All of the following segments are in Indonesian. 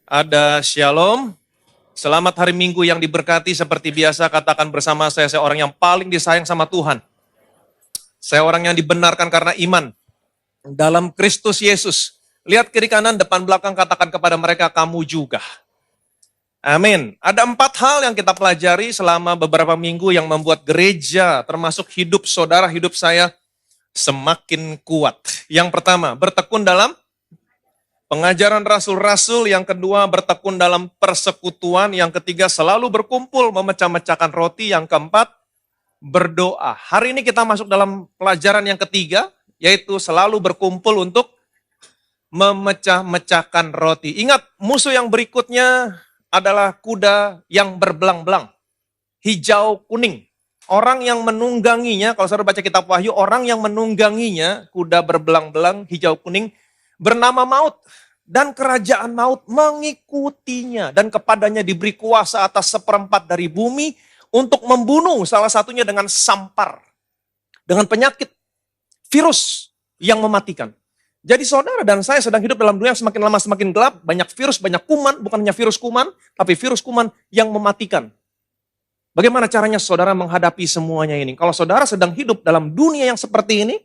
Ada shalom. Selamat hari Minggu yang diberkati. Seperti biasa katakan bersama saya orang yang paling disayang sama Tuhan. Saya orang yang dibenarkan karena iman dalam Kristus Yesus. Lihat kiri kanan, depan belakang, katakan kepada mereka, kamu juga. Amin. Ada 4 hal yang kita pelajari selama beberapa minggu yang membuat gereja, termasuk hidup saudara, hidup saya, semakin kuat. Yang pertama, bertekun dalam pengajaran rasul-rasul. Yang kedua, bertekun dalam persekutuan. Yang ketiga, selalu berkumpul memecah-mecahkan roti. Yang keempat, berdoa. Hari ini kita masuk dalam pelajaran yang ketiga, yaitu selalu berkumpul untuk memecah-mecahkan roti. Ingat, musuh yang berikutnya adalah kuda yang berbelang-belang, hijau kuning. Orang yang menungganginya, kalau saudara baca kitab Wahyu, orang yang menungganginya, kuda berbelang-belang, hijau kuning, bernama Maut. Dan kerajaan maut mengikutinya. Dan kepadanya diberi kuasa atas 1/4 dari bumi untuk membunuh, salah satunya dengan sampar. Dengan penyakit, virus yang mematikan. Jadi saudara dan saya sedang hidup dalam dunia yang semakin lama semakin gelap. Banyak virus, banyak kuman, bukan hanya virus kuman, tapi virus kuman yang mematikan. Bagaimana caranya saudara menghadapi semuanya ini? Kalau saudara sedang hidup dalam dunia yang seperti ini,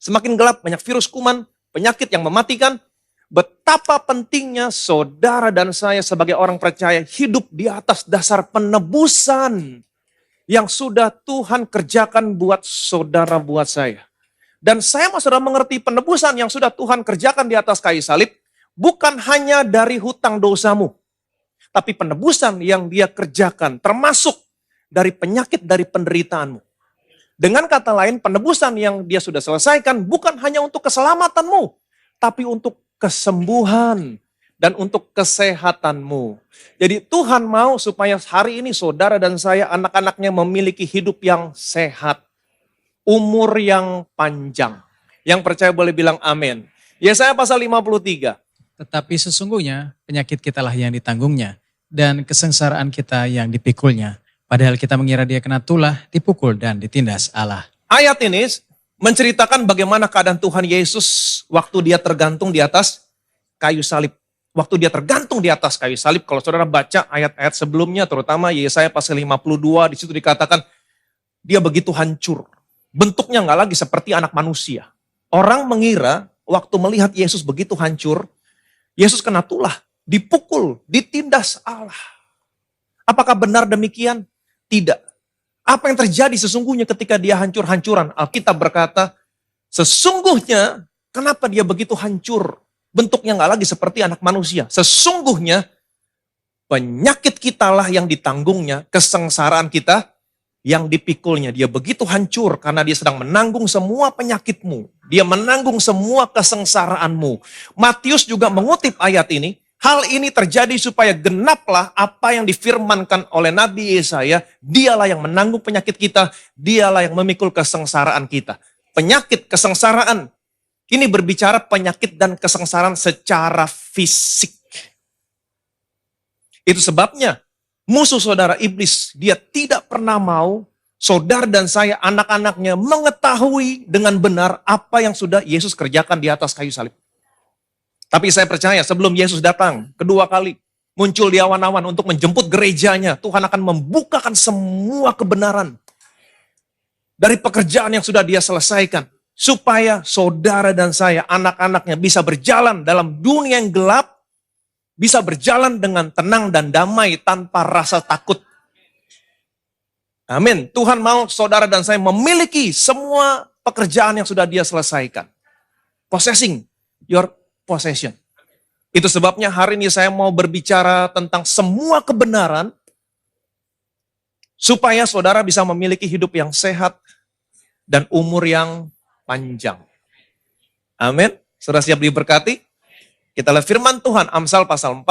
semakin gelap, banyak virus kuman, penyakit yang mematikan, betapa pentingnya saudara dan saya sebagai orang percaya hidup di atas dasar penebusan yang sudah Tuhan kerjakan buat saudara, buat saya. Dan saya mau saudara mengerti penebusan yang sudah Tuhan kerjakan di atas kayu salib, bukan hanya dari hutang dosamu, tapi penebusan yang dia kerjakan termasuk dari penyakit, dari penderitaanmu. Dengan kata lain, penebusan yang dia sudah selesaikan bukan hanya untuk keselamatanmu, tapi untuk kesembuhan dan untuk kesehatanmu. Jadi Tuhan mau supaya hari ini saudara dan saya, anak-anaknya memiliki hidup yang sehat, umur yang panjang. Yang percaya boleh bilang amin. Yesaya pasal 53. Tetapi sesungguhnya penyakit kitalah yang ditanggungnya dan kesengsaraan kita yang dipikulnya. Padahal kita mengira dia kena tulah, dipukul dan ditindas Allah. Ayat ini menceritakan bagaimana keadaan Tuhan Yesus waktu dia tergantung di atas kayu salib. Waktu dia tergantung di atas kayu salib, kalau saudara baca ayat-ayat sebelumnya, terutama Yesaya pasal 52, di situ dikatakan dia begitu hancur. Bentuknya nggak lagi seperti anak manusia. Orang mengira waktu melihat Yesus begitu hancur, Yesus kena tulah, dipukul, ditindas Allah. Apakah benar demikian? Tidak. Apa yang terjadi sesungguhnya ketika dia hancur-hancuran? Alkitab berkata, sesungguhnya kenapa dia begitu hancur? Bentuknya nggak lagi seperti anak manusia. Sesungguhnya penyakit kitalah yang ditanggungnya, kesengsaraan kita yang dipikulnya. Dia begitu hancur karena dia sedang menanggung semua penyakitmu. Dia menanggung semua kesengsaraanmu. Matius juga mengutip ayat ini. Hal ini terjadi supaya genaplah apa yang difirmankan oleh Nabi Yesaya. Dialah yang menanggung penyakit kita. Dialah yang memikul kesengsaraan kita. Penyakit, kesengsaraan. Ini berbicara penyakit dan kesengsaraan secara fisik. Itu sebabnya musuh saudara iblis, dia tidak pernah mau saudara dan saya, anak-anaknya mengetahui dengan benar apa yang sudah Yesus kerjakan di atas kayu salib. Tapi saya percaya sebelum Yesus datang kedua kali, muncul di awan-awan untuk menjemput gerejanya, Tuhan akan membukakan semua kebenaran dari pekerjaan yang sudah dia selesaikan. Supaya saudara dan saya, anak-anaknya bisa berjalan dalam dunia yang gelap, bisa berjalan dengan tenang dan damai tanpa rasa takut. Amin. Tuhan mau saudara dan saya memiliki semua pekerjaan yang sudah dia selesaikan. Possessing your possession. Itu sebabnya hari ini saya mau berbicara tentang semua kebenaran supaya saudara bisa memiliki hidup yang sehat dan umur yang panjang. Amin. Saudara siap diberkati? Kita lihat firman Tuhan, Amsal pasal 4,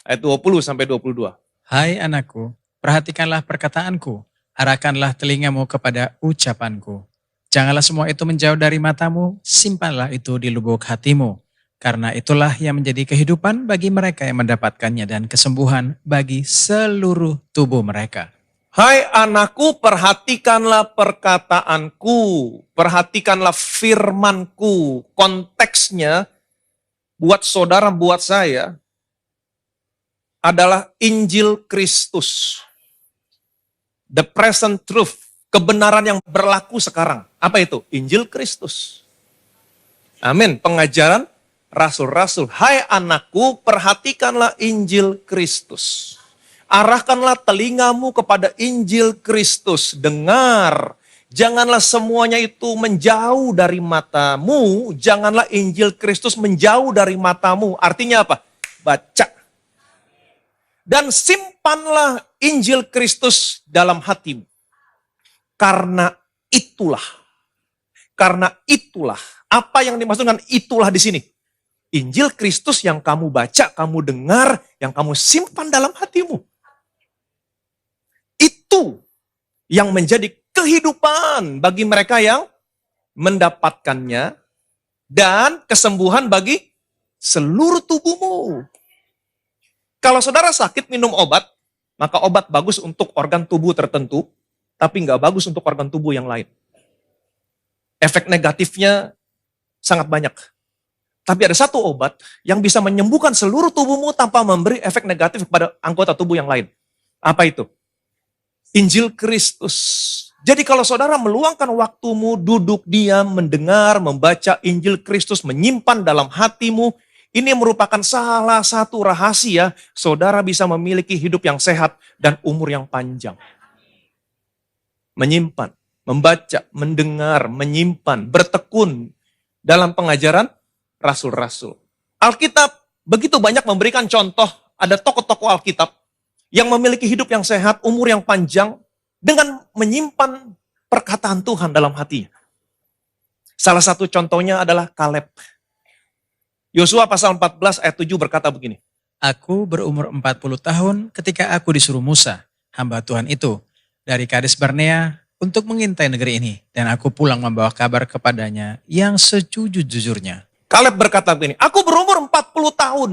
ayat 20 sampai 22. Hai anakku, perhatikanlah perkataanku, arahkanlah telingamu kepada ucapanku. Janganlah semua itu menjauh dari matamu, simpanlah itu di lubuk hatimu. Karena itulah yang menjadi kehidupan bagi mereka yang mendapatkannya dan kesembuhan bagi seluruh tubuh mereka. Hai anakku, perhatikanlah perkataanku, perhatikanlah firmanku. Konteksnya, buat saudara, buat saya, adalah Injil Kristus. The present truth, kebenaran yang berlaku sekarang. Apa itu? Injil Kristus. Amin. Pengajaran rasul-rasul. Hai anakku, perhatikanlah Injil Kristus. Arahkanlah telingamu kepada Injil Kristus. Dengar. Janganlah semuanya itu menjauh dari matamu. Janganlah Injil Kristus menjauh dari matamu. Artinya apa? Baca. Dan simpanlah Injil Kristus dalam hatimu. Karena itulah. Apa yang dimaksudkan itulah di sini? Injil Kristus yang kamu baca, kamu dengar, yang kamu simpan dalam hatimu. Itu yang menjadi kehidupan bagi mereka yang mendapatkannya dan kesembuhan bagi seluruh tubuhmu. Kalau saudara sakit minum obat, maka obat bagus untuk organ tubuh tertentu, tapi nggak bagus untuk organ tubuh yang lain. Efek negatifnya sangat banyak. Tapi ada satu obat yang bisa menyembuhkan seluruh tubuhmu tanpa memberi efek negatif kepada anggota tubuh yang lain. Apa itu? Injil Kristus. Jadi kalau saudara meluangkan waktumu, duduk diam, mendengar, membaca Injil Kristus, menyimpan dalam hatimu, ini merupakan salah satu rahasia saudara bisa memiliki hidup yang sehat dan umur yang panjang. Menyimpan, membaca, mendengar, menyimpan, bertekun dalam pengajaran rasul-rasul. Alkitab begitu banyak memberikan contoh, ada tokoh-tokoh Alkitab yang memiliki hidup yang sehat, umur yang panjang, dengan menyimpan perkataan Tuhan dalam hatinya. Salah satu contohnya adalah Kaleb. Yosua pasal 14 ayat 7 berkata begini. Aku berumur 40 tahun ketika aku disuruh Musa, hamba Tuhan itu, dari Kades Barnea untuk mengintai negeri ini. Dan aku pulang membawa kabar kepadanya yang sejujur-jujurnya. Kaleb berkata begini, aku berumur 40 tahun.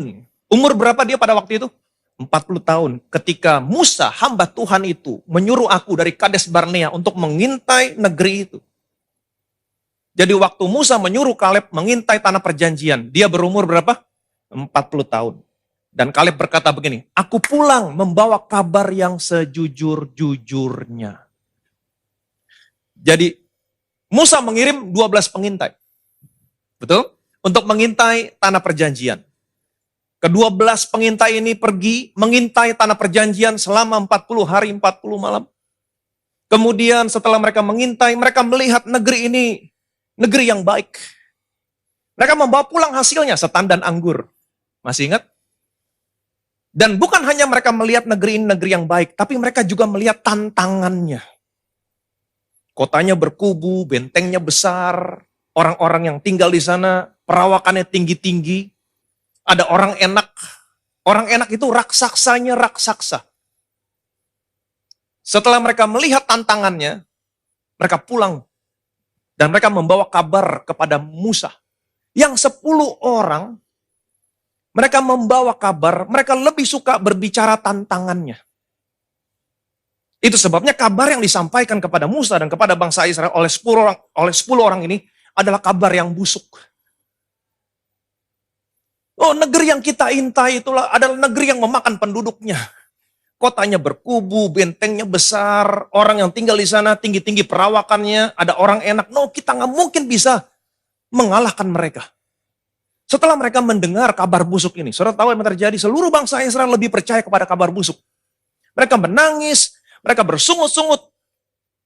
Umur berapa dia pada waktu itu? 40 tahun. Ketika Musa, hamba Tuhan itu, menyuruh aku dari Kades Barnea untuk mengintai negeri itu. Jadi waktu Musa menyuruh Kaleb mengintai tanah perjanjian, dia berumur berapa? 40 tahun. Dan Kaleb berkata begini, aku pulang membawa kabar yang sejujur-jujurnya. Jadi Musa mengirim 12 pengintai. Betul? Untuk mengintai tanah perjanjian. Ke-12 pengintai ini pergi mengintai tanah perjanjian selama 40 hari 40 malam. Kemudian setelah mereka mengintai, mereka melihat negeri ini negeri yang baik. Mereka membawa pulang hasilnya, setan dan anggur. Masih ingat? Dan bukan hanya mereka melihat negeri ini negeri yang baik, tapi mereka juga melihat tantangannya. Kotanya berkubu, bentengnya besar, orang-orang yang tinggal di sana, perawakannya tinggi-tinggi. Ada orang enak itu raksasanya raksasa. Setelah mereka melihat tantangannya, mereka pulang. Dan mereka membawa kabar kepada Musa. Yang 10 orang, mereka membawa kabar, mereka lebih suka berbicara tantangannya. Itu sebabnya kabar yang disampaikan kepada Musa dan kepada bangsa Israel oleh 10 orang ini adalah kabar yang busuk. Oh, negeri yang kita intai itulah adalah negeri yang memakan penduduknya. Kotanya berkubu, bentengnya besar, orang yang tinggal di sana tinggi-tinggi perawakannya, ada orang enak. No, kita nggak mungkin bisa mengalahkan mereka. Setelah mereka mendengar kabar busuk ini, saudara tahu yang terjadi, seluruh bangsa Israel lebih percaya kepada kabar busuk. Mereka menangis, mereka bersungut-sungut.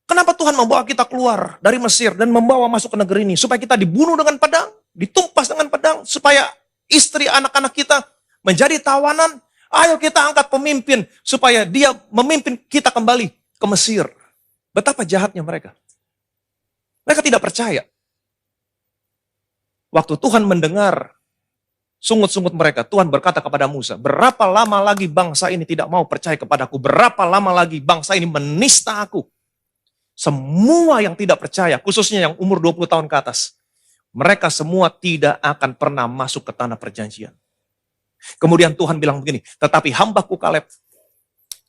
Kenapa Tuhan membawa kita keluar dari Mesir dan membawa masuk ke negeri ini? Supaya kita dibunuh dengan pedang, ditumpas dengan pedang, supaya istri anak-anak kita menjadi tawanan. Ayo kita angkat pemimpin supaya dia memimpin kita kembali ke Mesir. Betapa jahatnya mereka. Mereka tidak percaya. Waktu Tuhan mendengar sungut-sungut mereka, Tuhan berkata kepada Musa, berapa lama lagi bangsa ini tidak mau percaya kepadaku? Berapa lama lagi bangsa ini menista aku? Semua yang tidak percaya, khususnya yang umur 20 tahun ke atas, mereka semua tidak akan pernah masuk ke tanah perjanjian. Kemudian Tuhan bilang begini, tetapi hambaku Kaleb,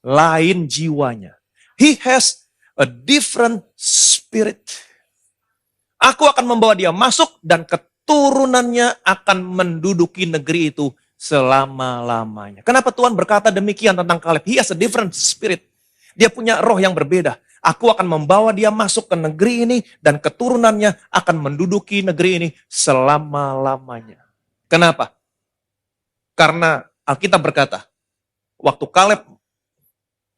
lain jiwanya. He has a different spirit. Aku akan membawa dia masuk dan keturunannya akan menduduki negeri itu selama-lamanya. Kenapa Tuhan berkata demikian tentang Kaleb? He has a different spirit. Dia punya roh yang berbeda. Aku akan membawa dia masuk ke negeri ini dan keturunannya akan menduduki negeri ini selama-lamanya. Kenapa? Karena Alkitab berkata, waktu Kaleb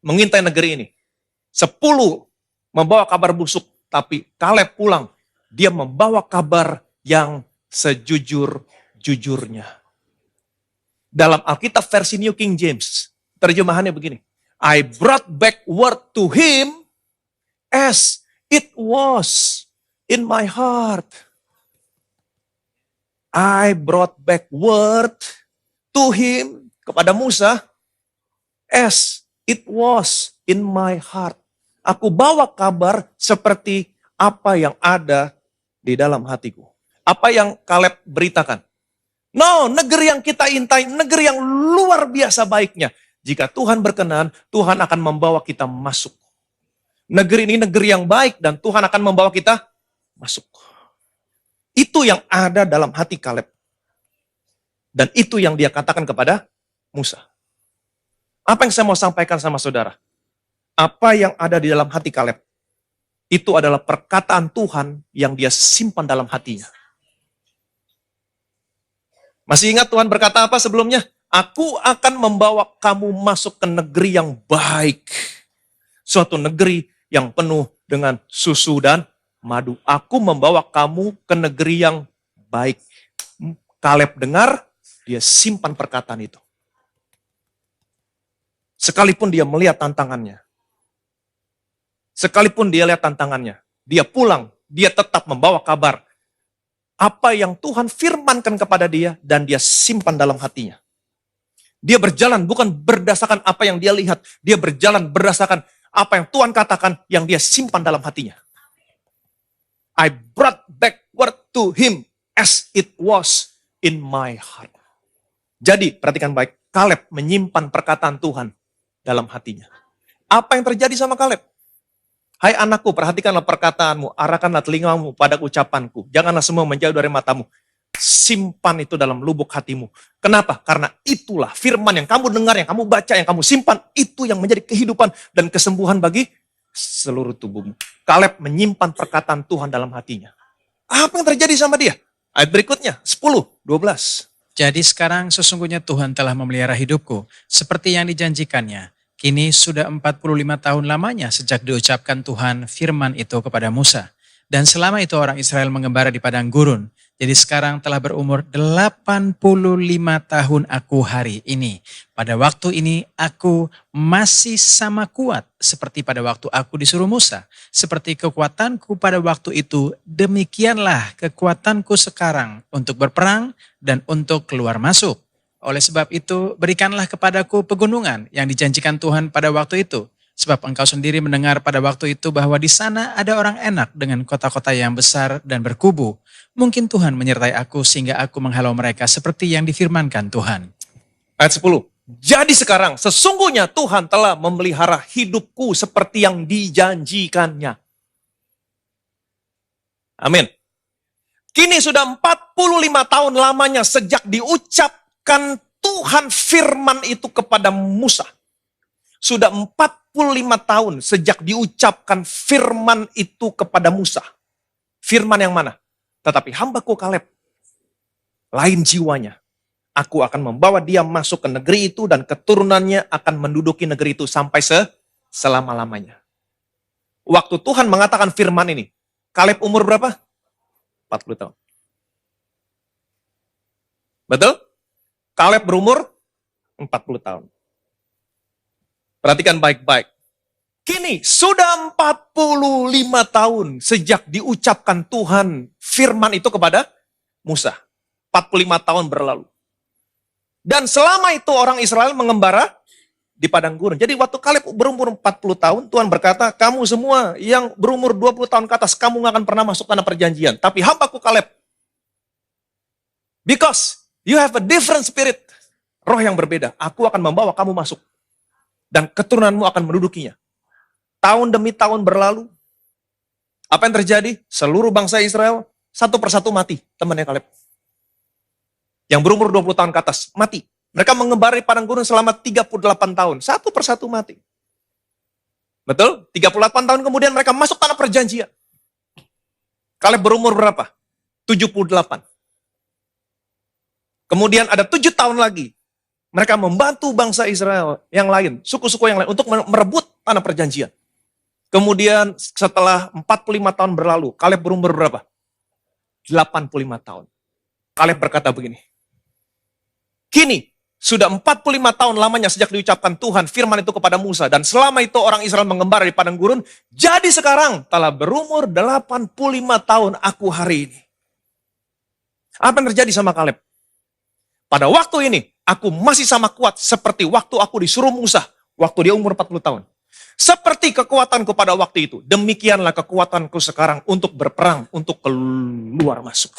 mengintai negeri ini, 10 membawa kabar busuk, tapi Kaleb pulang, dia membawa kabar yang sejujur-jujurnya. Dalam Alkitab versi New King James, terjemahannya begini, I brought back word to him as it was in my heart. I brought back word to him, kepada Musa, as it was in my heart. Aku bawa kabar seperti apa yang ada di dalam hatiku. Apa yang Kaleb beritakan? No, negeri yang kita intai, negeri yang luar biasa baiknya. Jika Tuhan berkenan, Tuhan akan membawa kita masuk. Negeri ini negeri yang baik dan Tuhan akan membawa kita masuk. Itu yang ada dalam hati Kaleb. Dan itu yang dia katakan kepada Musa. Apa yang saya mau sampaikan sama saudara? Apa yang ada di dalam hati Kaleb? Itu adalah perkataan Tuhan yang dia simpan dalam hatinya. Masih ingat Tuhan berkata apa sebelumnya? Aku akan membawa kamu masuk ke negeri yang baik. Suatu negeri yang penuh dengan susu dan madu. Aku membawa kamu ke negeri yang baik. Kaleb dengar, dia simpan perkataan itu. Sekalipun dia melihat tantangannya. Sekalipun dia lihat tantangannya. Dia pulang, dia tetap membawa kabar. Apa yang Tuhan firmankan kepada dia dan dia simpan dalam hatinya. Dia berjalan bukan berdasarkan apa yang dia lihat. Dia berjalan berdasarkan apa yang Tuhan katakan yang dia simpan dalam hatinya. I brought back word to him as it was in my heart. Jadi, perhatikan baik. Kaleb menyimpan perkataan Tuhan dalam hatinya. Apa yang terjadi sama Kaleb? Hai anakku, perhatikanlah perkataanmu, arahkanlah telingamu pada ucapanku. Janganlah semua menjauh dari matamu. Simpan itu dalam lubuk hatimu. Kenapa? Karena itulah firman yang kamu dengar, yang kamu baca, yang kamu simpan. Itu yang menjadi kehidupan dan kesembuhan bagi seluruh tubuhmu. Kaleb menyimpan perkataan Tuhan dalam hatinya. Apa yang terjadi sama dia? Ayat berikutnya, 10, 12. Jadi sekarang sesungguhnya Tuhan telah memelihara hidupku, seperti yang dijanjikannya. Kini sudah 45 tahun lamanya sejak diucapkan Tuhan firman itu kepada Musa. Dan selama itu orang Israel mengembara di padang gurun. Jadi sekarang telah berumur 85 tahun aku hari ini. Pada waktu ini aku masih sama kuat seperti pada waktu aku disuruh Musa. Seperti kekuatanku pada waktu itu, demikianlah kekuatanku sekarang untuk berperang dan untuk keluar masuk. Oleh sebab itu, berikanlah kepadaku pegunungan yang dijanjikan Tuhan pada waktu itu. Sebab engkau sendiri mendengar pada waktu itu bahwa di sana ada orang enak dengan kota-kota yang besar dan berkubu. Mungkin Tuhan menyertai aku sehingga aku menghalau mereka seperti yang difirmankan Tuhan. Ayat 10. Jadi sekarang sesungguhnya Tuhan telah memelihara hidupku seperti yang dijanjikannya. Amin. Kini sudah 45 tahun lamanya sejak diucapkan Tuhan firman itu kepada Musa. Sudah 45 tahun sejak diucapkan firman itu kepada Musa. Firman yang mana? Tetapi hambaku Kaleb, lain jiwanya. Aku akan membawa dia masuk ke negeri itu dan keturunannya akan menduduki negeri itu sampai selama-lamanya. Waktu Tuhan mengatakan firman ini, Kaleb umur berapa? 40 tahun. Betul? Kaleb berumur 40 tahun. Perhatikan baik-baik. Kini sudah 45 tahun sejak diucapkan Tuhan firman itu kepada Musa. 45 tahun berlalu. Dan selama itu orang Israel mengembara di padang gurun. Jadi waktu Kaleb berumur 40 tahun, Tuhan berkata, kamu semua yang berumur 20 tahun ke atas, kamu gak akan pernah masuk tanah perjanjian. Tapi hambaku Kaleb, because you have a different spirit, roh yang berbeda, aku akan membawa kamu masuk. Dan keturunanmu akan mendudukinya. Tahun demi tahun berlalu. Apa yang terjadi? Seluruh bangsa Israel, satu persatu mati, temannya Kaleb. Yang berumur 20 tahun ke atas, mati. Mereka mengembara di padang gurun selama 38 tahun. Satu persatu mati. Betul? 38 tahun kemudian mereka masuk tanah perjanjian. Kaleb berumur berapa? 78. Kemudian ada 7 tahun lagi. Mereka membantu bangsa Israel yang lain, suku-suku yang lain untuk merebut tanah perjanjian. Kemudian setelah 45 tahun berlalu, Kaleb berumur berapa? 85 tahun. Kaleb berkata begini, kini sudah 45 tahun lamanya sejak diucapkan Tuhan firman itu kepada Musa, dan selama itu orang Israel mengembara di padang gurun, jadi sekarang telah berumur 85 tahun aku hari ini. Apa yang terjadi sama Kaleb? Pada waktu ini, aku masih sama kuat seperti waktu aku disuruh Musa, waktu dia umur 40 tahun. Seperti kekuatanku pada waktu itu, demikianlah kekuatanku sekarang untuk berperang, untuk keluar masuk.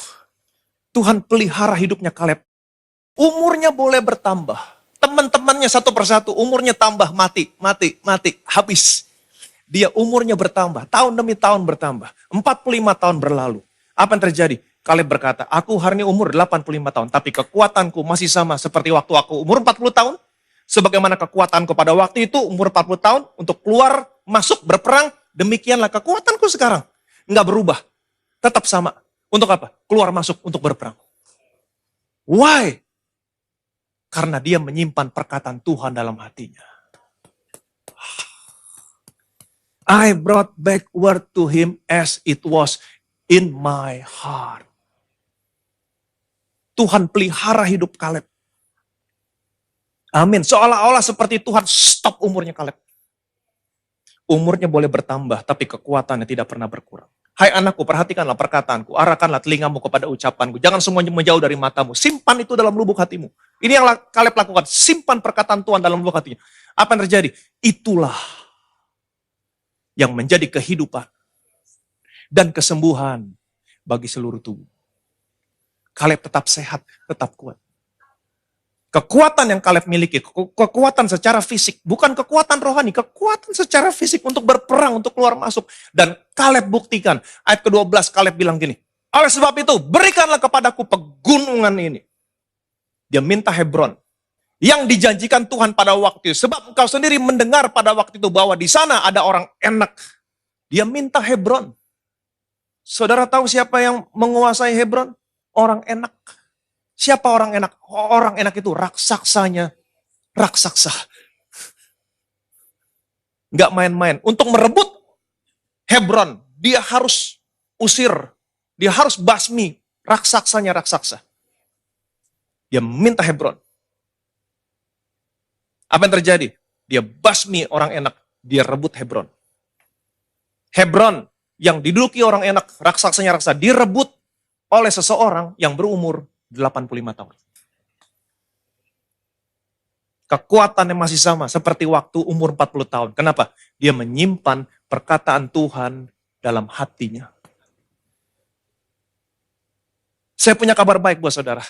Tuhan pelihara hidupnya Kaleb. Umurnya boleh bertambah. Teman-temannya satu persatu, umurnya tambah, mati, habis. Dia umurnya bertambah, tahun demi tahun bertambah. 45 tahun berlalu. Apa yang terjadi? Kaleb berkata, aku hari ini umur 85 tahun, tapi kekuatanku masih sama seperti waktu aku umur 40 tahun. Sebagaimana kekuatanku pada waktu itu umur 40 tahun untuk keluar, masuk, berperang. Demikianlah kekuatanku sekarang. Enggak berubah. Tetap sama. Untuk apa? Keluar masuk untuk berperang. Why? Karena dia menyimpan perkataan Tuhan dalam hatinya. I brought back word to him as it was in my heart. Tuhan pelihara hidup Kaleb. Amin. Seolah-olah seperti Tuhan stop umurnya Kaleb. Umurnya boleh bertambah, tapi kekuatannya tidak pernah berkurang. Hai anakku, perhatikanlah perkataanku, arahkanlah telingamu kepada ucapanku. Jangan semuanya menjauh dari matamu. Simpan itu dalam lubuk hatimu. Ini yang Kaleb lakukan. Simpan perkataan Tuhan dalam lubuk hatinya. Apa yang terjadi? Itulah yang menjadi kehidupan dan kesembuhan bagi seluruh tubuh. Kaleb tetap sehat, tetap kuat. Kekuatan yang Kaleb miliki, kekuatan secara fisik, bukan kekuatan rohani, kekuatan secara fisik untuk berperang, untuk keluar masuk. Dan Kaleb buktikan, ayat ke-12 Kaleb bilang gini, oleh sebab itu berikanlah kepadaku pegunungan ini. Dia minta Hebron, yang dijanjikan Tuhan pada waktu itu. Sebab engkau sendiri mendengar pada waktu itu bahwa di sana ada orang enak. Dia minta Hebron. Saudara tahu siapa yang menguasai Hebron? Orang enak. Siapa orang enak? Orang enak itu raksasanya. Raksasa. Nggak main-main. Untuk merebut Hebron, dia harus usir. Dia harus basmi raksasanya raksasa. Dia minta Hebron. Apa yang terjadi? Dia basmi orang enak. Dia rebut Hebron. Hebron yang diduduki orang enak, raksasanya raksasa, direbut oleh seseorang yang berumur 85 tahun. Kekuatannya masih sama seperti waktu umur 40 tahun. Kenapa? Dia menyimpan perkataan Tuhan dalam hatinya. Saya punya kabar baik buat saudara.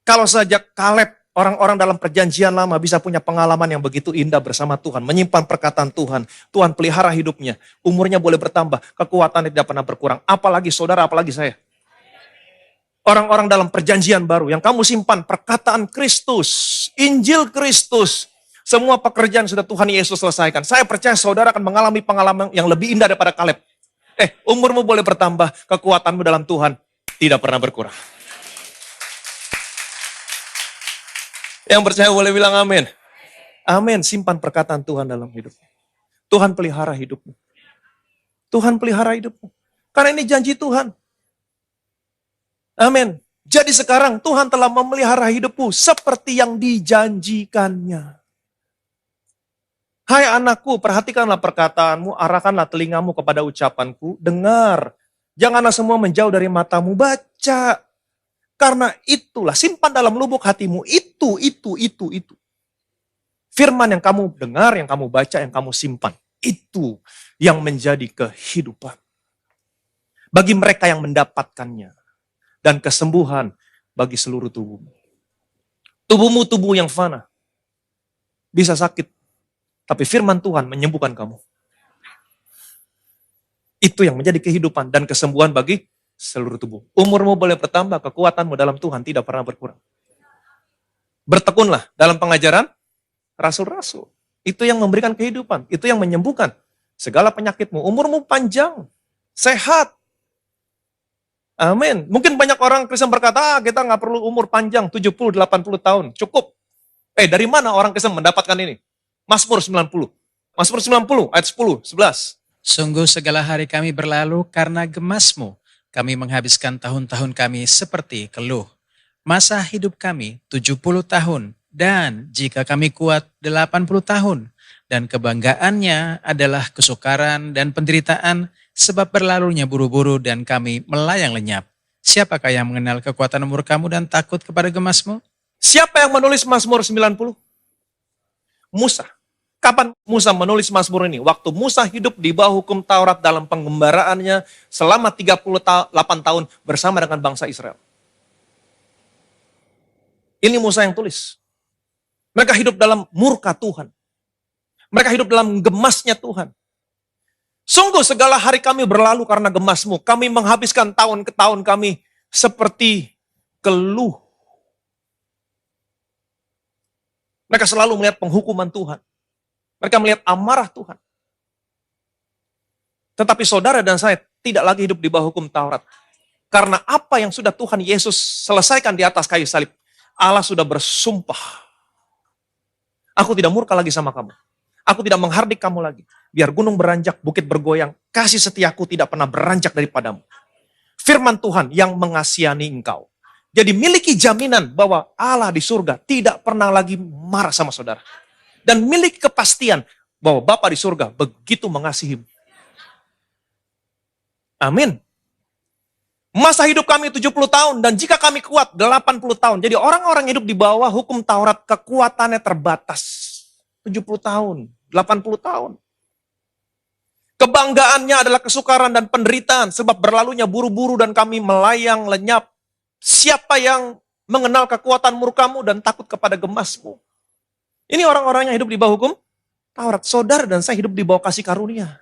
Kalau saja Kaleb, orang-orang dalam perjanjian lama bisa punya pengalaman yang begitu indah bersama Tuhan. Menyimpan perkataan Tuhan. Tuhan pelihara hidupnya. Umurnya boleh bertambah. Kekuatannya tidak pernah berkurang. Apalagi saudara, apalagi saya. Orang-orang dalam perjanjian baru yang kamu simpan perkataan Kristus, Injil Kristus. Semua pekerjaan sudah Tuhan Yesus selesaikan. Saya percaya saudara akan mengalami pengalaman yang lebih indah daripada Kaleb. Umurmu boleh bertambah, kekuatanmu dalam Tuhan tidak pernah berkurang. Yang percaya boleh bilang amin. Amin, simpan perkataan Tuhan dalam hidupmu. Tuhan pelihara hidupmu. Tuhan pelihara hidupmu. Karena ini janji Tuhan. Amin. Jadi sekarang Tuhan telah memelihara hidupmu seperti yang dijanjikannya. Hai anakku, perhatikanlah perkataanmu, arahkanlah telingamu kepada ucapanku, dengar. Janganlah semua menjauh dari matamu, baca. Karena itulah, simpan dalam lubuk hatimu, itu. Firman yang kamu dengar, yang kamu baca, yang kamu simpan. Itu yang menjadi kehidupan. Bagi mereka yang mendapatkannya. Dan kesembuhan bagi seluruh tubuhmu. Tubuhmu tubuh yang fana. Bisa sakit. Tapi firman Tuhan menyembuhkan kamu. Itu yang menjadi kehidupan dan kesembuhan bagi seluruh tubuh. Umurmu boleh bertambah, kekuatanmu dalam Tuhan tidak pernah berkurang. Bertekunlah dalam pengajaran rasul-rasul. Itu yang memberikan kehidupan. Itu yang menyembuhkan segala penyakitmu. Umurmu panjang, sehat. Amin. Mungkin banyak orang Kristen berkata, kita nggak perlu umur panjang, 70, 80 tahun. Cukup. Dari mana orang Kristen mendapatkan ini? Mazmur 90. Mazmur 90, ayat 10, 11. Sungguh segala hari kami berlalu karena gemas-Mu. Kami menghabiskan tahun-tahun kami seperti keluh. Masa hidup kami 70 tahun. Dan jika kami kuat 80 tahun. Dan kebanggaannya adalah kesukaran dan penderitaan sebab berlalunya buru-buru dan kami melayang lenyap. Siapakah yang mengenal kekuatan umur kamu dan takut kepada gemas-Mu? Siapa yang menulis Mazmur 90? Musa. Kapan Musa menulis Mazmur ini? Waktu Musa hidup di bawah hukum Taurat dalam penggembaraannya selama 38 tahun bersama dengan bangsa Israel. Ini Musa yang tulis. Mereka hidup dalam murka Tuhan. Mereka hidup dalam gemasnya Tuhan. Sungguh segala hari kami berlalu karena gemas-Mu. Kami menghabiskan tahun ke tahun kami seperti keluh. Mereka selalu melihat penghukuman Tuhan. Mereka melihat amarah Tuhan. Tetapi saudara dan saya tidak lagi hidup di bawah hukum Taurat. Karena apa yang sudah Tuhan Yesus selesaikan di atas kayu salib. Allah sudah bersumpah. Aku tidak murka lagi sama kamu. Aku tidak menghardik kamu lagi. Biar gunung beranjak, bukit bergoyang. Kasih setiaku tidak pernah beranjak daripadamu. Firman Tuhan yang mengasihani engkau. Jadi miliki jaminan bahwa Allah di surga tidak pernah lagi marah sama saudara. Dan miliki kepastian bahwa Bapa di surga begitu mengasihimu. Amin. Masa hidup kami 70 tahun dan jika kami kuat 80 tahun. Jadi orang-orang hidup di bawah hukum Taurat kekuatannya terbatas. 70 tahun, 80 tahun. Kebanggaannya adalah kesukaran dan penderitaan sebab berlalunya buru-buru dan kami melayang lenyap. Siapa yang mengenal kekuatan murkamu dan takut kepada gemasmu? Ini orang-orang yang hidup di bawah hukum Taurat. Saudara dan saya hidup di bawah kasih karunia.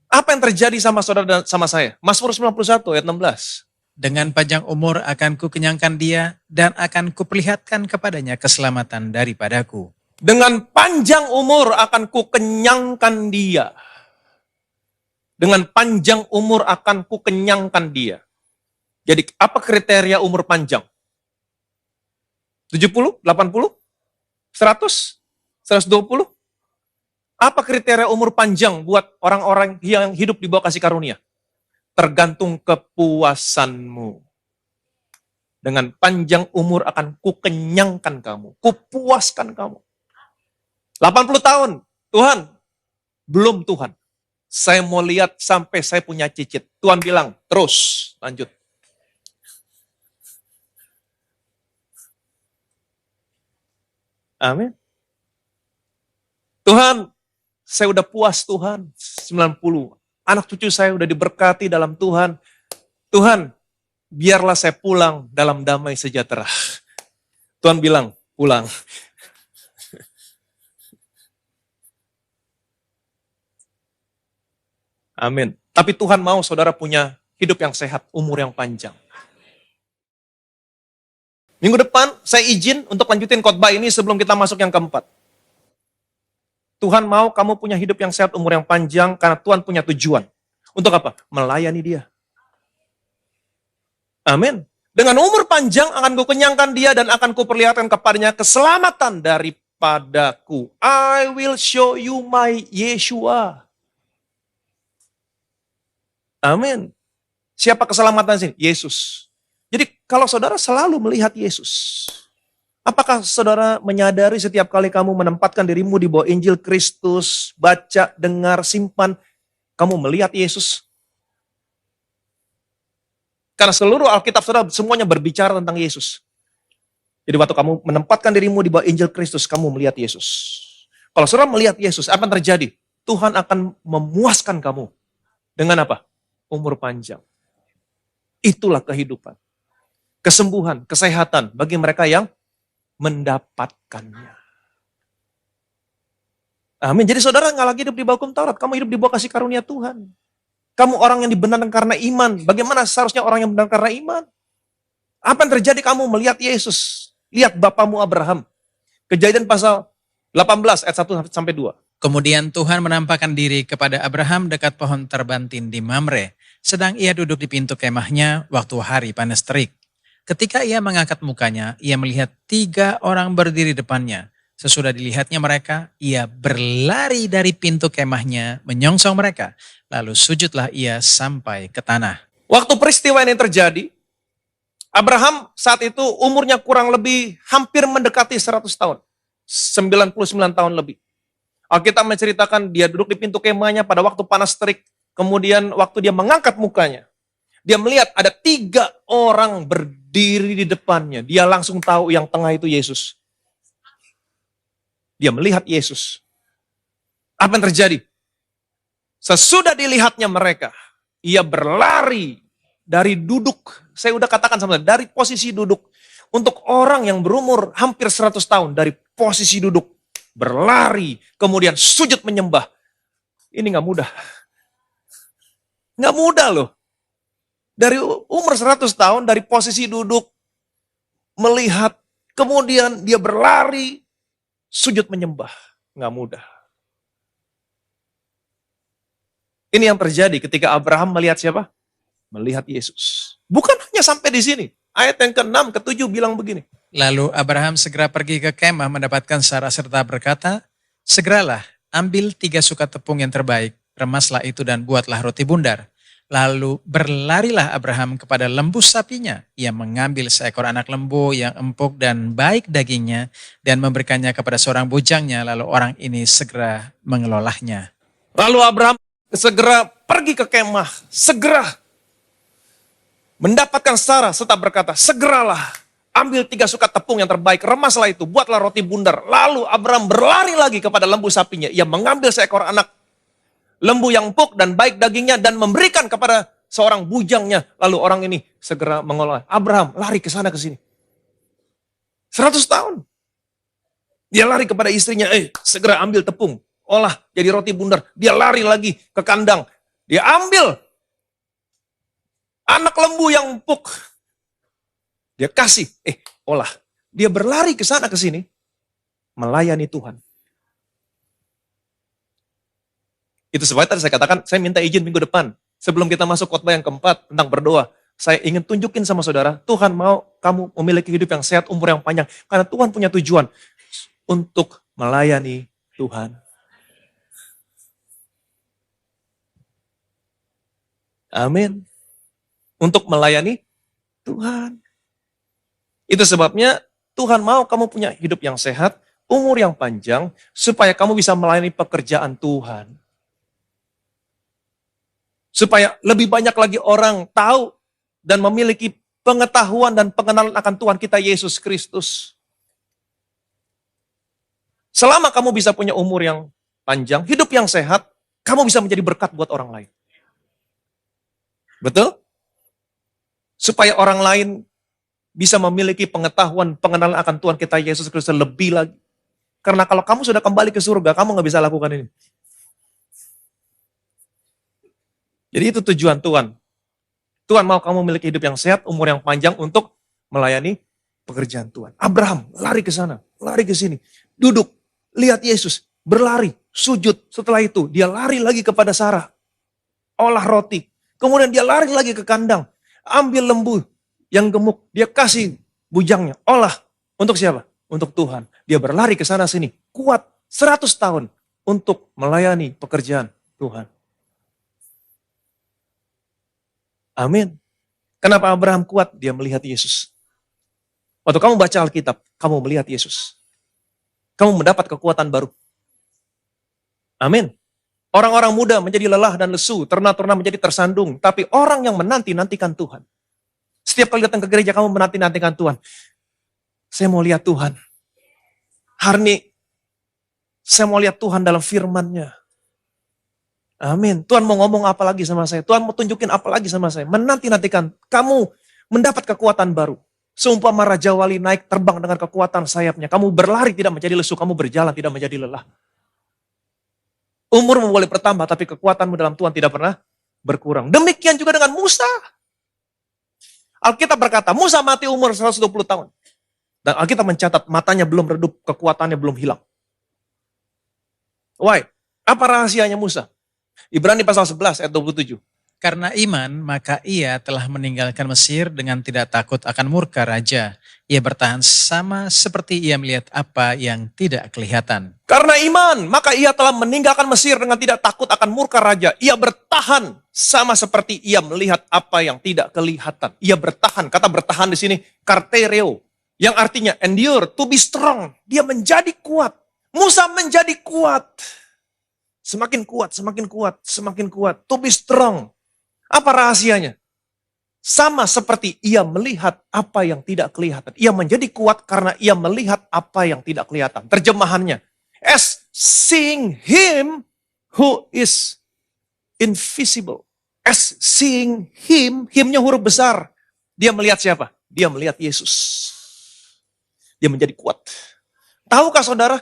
Apa yang terjadi sama saudara dan sama saya? Mazmur 91 ayat 16. Dengan panjang umur akan kukenyangkan dia dan akan kuperlihatkan kepadanya keselamatan daripadaku. Dengan panjang umur akan kukenyangkan dia. Dengan panjang umur akan kukenyangkan dia. Jadi apa kriteria umur panjang? 70, 80, 100, 120? Apa kriteria umur panjang buat orang-orang yang hidup di bawah kasih karunia? Tergantung kepuasanmu. Dengan panjang umur akan kukenyangkan kamu, kupuaskan kamu. 80 tahun, Tuhan, belum Tuhan. Saya mau lihat sampai saya punya cicit. Tuhan bilang, terus, lanjut. Amin. Tuhan, saya udah puas Tuhan, 90. Anak cucu saya udah diberkati dalam Tuhan. Tuhan, biarlah saya pulang dalam damai sejahtera. Tuhan bilang, pulang. Amin. Tapi Tuhan mau saudara punya hidup yang sehat, umur yang panjang. Minggu depan saya izin untuk lanjutin khotbah ini sebelum kita masuk yang keempat. Tuhan mau kamu punya hidup yang sehat, umur yang panjang, karena Tuhan punya tujuan. Untuk apa? Melayani dia. Amin. Dengan umur panjang akan kukenyangkan dia dan akan kuperlihatkan kepadanya keselamatan daripadaku. I will show you my Yeshua. Amin. Siapa keselamatan sini? Yesus. Jadi kalau saudara selalu melihat Yesus, apakah saudara menyadari setiap kali kamu menempatkan dirimu di bawah Injil Kristus, baca, dengar, simpan, kamu melihat Yesus? Karena seluruh Alkitab saudara semuanya berbicara tentang Yesus. Jadi waktu kamu menempatkan dirimu di bawah Injil Kristus, kamu melihat Yesus. Kalau saudara melihat Yesus, apa yang terjadi? Tuhan akan memuaskan kamu. Dengan apa? Umur panjang. Itulah kehidupan. Kesembuhan, kesehatan bagi mereka yang mendapatkannya. Amin. Jadi saudara nggak lagi hidup di bawah hukum Taurat, kamu hidup di bawah kasih karunia Tuhan. Kamu orang yang dibenarkan karena iman. Bagaimana seharusnya orang yang benar karena iman? Apa yang terjadi kamu melihat Yesus? Lihat bapamu Abraham. Kejadian pasal 18 ayat 1 sampai 2. Kemudian Tuhan menampakkan diri kepada Abraham dekat pohon terbantin di Mamre, sedang ia duduk di pintu kemahnya waktu hari panas terik. Ketika ia mengangkat mukanya, ia melihat 3 orang berdiri depannya. Sesudah dilihatnya mereka, ia berlari dari pintu kemahnya, menyongsong mereka. Lalu sujudlah ia sampai ke tanah. Waktu peristiwa ini terjadi, Abraham saat itu umurnya kurang lebih hampir mendekati 100 tahun. 99 tahun lebih. Alkitab menceritakan dia duduk di pintu kemahnya pada waktu panas terik. Kemudian waktu dia mengangkat mukanya, dia melihat ada 3 orang berdiri di depannya. Dia langsung tahu yang tengah itu Yesus. Dia melihat Yesus. Apa yang terjadi? Sesudah dilihatnya mereka, ia berlari dari duduk. Saya udah katakan sama dari posisi duduk. Untuk orang yang berumur hampir 100 tahun, dari posisi duduk, berlari, kemudian sujud menyembah. Ini gak mudah. Gak mudah loh. Dari umur 100 tahun, dari posisi duduk, melihat, kemudian dia berlari, sujud menyembah. Gak mudah. Ini yang terjadi ketika Abraham melihat siapa? Melihat Yesus. Bukan hanya sampai di sini. Ayat yang ke-6, ke-7 bilang begini. Lalu Abraham segera pergi ke kemah mendapatkan Sarah serta berkata, segeralah ambil 3 sukat tepung yang terbaik, remaslah itu dan buatlah roti bundar. Lalu berlarilah Abraham kepada lembu sapinya. Ia mengambil seekor anak lembu yang empuk dan baik dagingnya dan memberikannya kepada seorang bujangnya, lalu orang ini segera mengelolahnya. Lalu Abraham segera pergi ke kemah, segera mendapatkan Sarah serta berkata, segeralah ambil 3 sukat tepung yang terbaik, remaslah itu, buatlah roti bundar. Lalu Abraham berlari lagi kepada lembu sapinya. Ia mengambil seekor anak lembu yang empuk dan baik dagingnya dan memberikan kepada seorang bujangnya. Lalu orang ini segera mengolah. Abraham lari ke sana ke sini. 100 tahun. Dia lari kepada istrinya, segera ambil tepung, olah jadi roti bundar. Dia lari lagi ke kandang. Dia ambil anak lembu yang empuk. Dia kasih, olah. Dia berlari ke sana ke sini, melayani Tuhan. Itu sebabnya tadi saya katakan, saya minta izin minggu depan. Sebelum kita masuk khotbah yang keempat tentang berdoa, saya ingin tunjukin sama saudara, Tuhan mau kamu memiliki hidup yang sehat, umur yang panjang. Karena Tuhan punya tujuan untuk melayani Tuhan. Amin. Untuk melayani Tuhan. Itu sebabnya Tuhan mau kamu punya hidup yang sehat, umur yang panjang, supaya kamu bisa melayani pekerjaan Tuhan. Supaya lebih banyak lagi orang tahu dan memiliki pengetahuan dan pengenalan akan Tuhan kita Yesus Kristus. Selama kamu bisa punya umur yang panjang, hidup yang sehat, kamu bisa menjadi berkat buat orang lain. Betul? Supaya orang lain bisa memiliki pengetahuan, pengenalan akan Tuhan kita Yesus Kristus lebih lagi. Karena kalau kamu sudah kembali ke surga, kamu gak bisa lakukan ini. Jadi itu tujuan Tuhan. Tuhan mau kamu memiliki hidup yang sehat, umur yang panjang untuk melayani pekerjaan Tuhan. Abraham lari ke sana, lari ke sini, duduk, lihat Yesus, berlari, sujud. Setelah itu dia lari lagi kepada Sarah, olah roti. Kemudian dia lari lagi ke kandang, ambil lembu yang gemuk, dia kasih bujangnya, olah. Untuk siapa? Untuk Tuhan. Dia berlari ke sana sini, kuat 100 tahun untuk melayani pekerjaan Tuhan. Amin. Kenapa Abraham kuat? Dia melihat Yesus. Waktu kamu baca Alkitab, kamu melihat Yesus. Kamu mendapat kekuatan baru. Amin. Orang-orang muda menjadi lelah dan lesu, terna-terna menjadi tersandung. Tapi orang yang menanti-nantikan Tuhan. Setiap kali datang ke gereja, kamu menanti-nantikan Tuhan. Saya mau lihat Tuhan. Hari ini, saya mau lihat Tuhan dalam firman-Nya. Amin. Tuhan mau ngomong apa lagi sama saya? Tuhan mau tunjukin apa lagi sama saya? Menanti-nantikan kamu mendapat kekuatan baru. Seumpama Raja Wali naik terbang dengan kekuatan sayapnya. Kamu berlari tidak menjadi lesu, kamu berjalan tidak menjadi lelah. Umurmu boleh bertambah, tapi kekuatanmu dalam Tuhan tidak pernah berkurang. Demikian juga dengan Musa. Alkitab berkata, Musa mati umur 120 tahun. Dan Alkitab mencatat, matanya belum redup, kekuatannya belum hilang. Why? Apa rahasianya Musa? Ibrani pasal 11 ayat 27. Karena iman, maka ia telah meninggalkan Mesir dengan tidak takut akan murka raja. Ia bertahan sama seperti ia melihat apa yang tidak kelihatan. Karena iman, maka ia telah meninggalkan Mesir dengan tidak takut akan murka raja. Ia bertahan sama seperti ia melihat apa yang tidak kelihatan. Ia bertahan, kata bertahan di sini, kartereo. Yang artinya endure, to be strong. Dia menjadi kuat. Musa menjadi kuat. Semakin kuat, semakin kuat, semakin kuat. To be strong. Apa rahasianya? Sama seperti ia melihat apa yang tidak kelihatan. Ia menjadi kuat karena ia melihat apa yang tidak kelihatan. Terjemahannya, as seeing him who is invisible. As seeing him, himnya huruf besar. Dia melihat siapa? Dia melihat Yesus. Dia menjadi kuat. Tahukah saudara?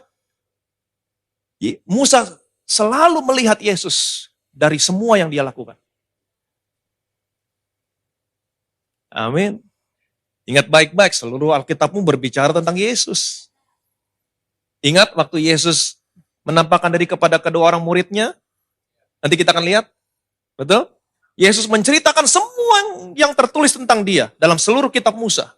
Musa selalu melihat Yesus dari semua yang dia lakukan. Amin. Ingat baik-baik, seluruh Alkitabmu berbicara tentang Yesus. Ingat waktu Yesus menampakkan diri kepada kedua orang muridnya. Nanti kita akan lihat. Betul? Yesus menceritakan semua yang tertulis tentang dia dalam seluruh kitab Musa.